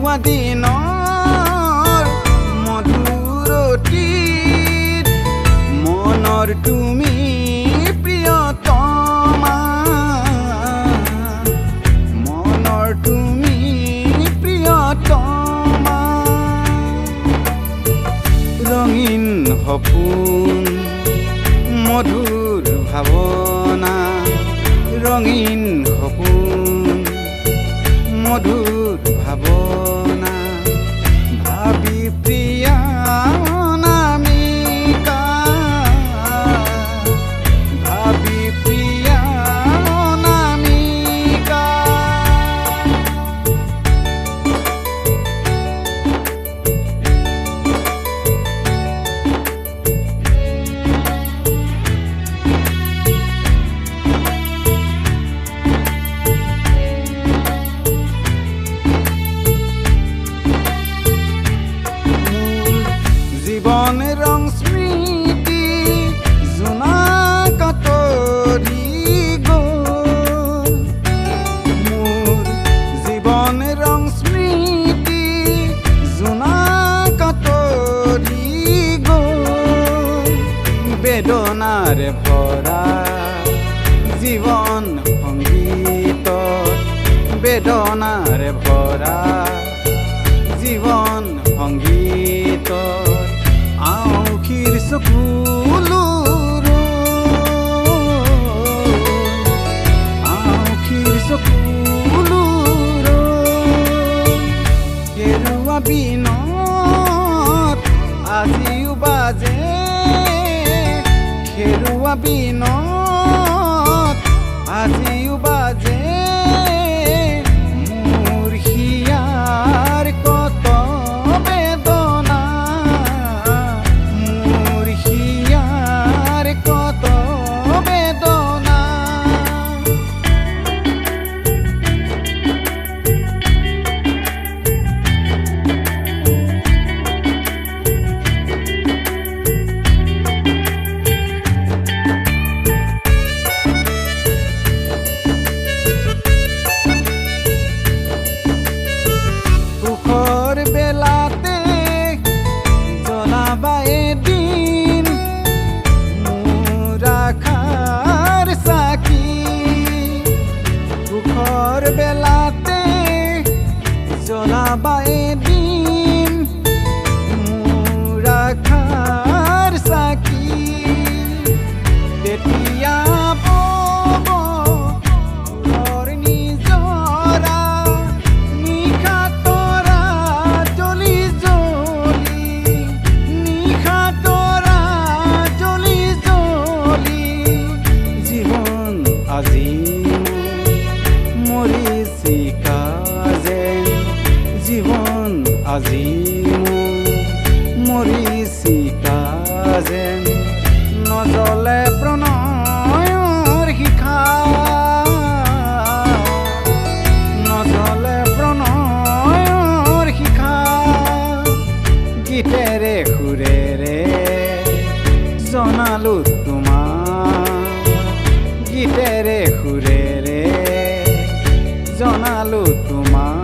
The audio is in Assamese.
হেৰুৱা দিনৰ মধুৰতীত মনৰ তুমি প্ৰিয়তমা মনৰ তুমি প্ৰিয়তমা ৰঙীন সপোন মধুৰ ভাৱনা ৰঙীন সপোন মধুৰ ভাৱনা ভাবি প্ৰিয়া অনামিকা ভাবি প্ৰিয়া অনামিকা জীবন ৰং স্মৃতি জোনাকতৰি গ'ল মোৰ জীবন ৰং স্মৃতি জোনাকতৰি গ'ল বেদনাৰে ভৰা জীৱন সংগীত বেদনাৰে ভৰা জীৱন সংগীত আঁউসীৰ চকুলোৰ আঁউসীৰ চকুলোৰ হেৰুৱা বিনত আজিও বাজে হেৰুৱা বিনত আজিও বাজে মোৰ হিয়াৰ কত বেদনা মোৰ হিয়াৰ কত বেদনা সুখৰ বেলাতে জ্বলাবা এদিন মোৰ আশাৰ চাকি সুখৰ বেলাতে জ্বলাবা এদিন মোৰ আশাৰ চাকি তেতিয়া বব ফুলৰ নিজৰা নিশা তৰা জ্বলি জ্বলি নিশা তৰা জ্বলি জ্বলি জীৱন আজি মৰিচিকা যেন জীৱন আজি মৰিচিকা যেন নজ্বলে প্ৰণয়ৰ শিখা নজ্বলে প্ৰণয়ৰ শিখা গীতেৰে সুৰেৰে জনালো তোমাক গীতেৰে সুৰেৰে জনালো তোমাক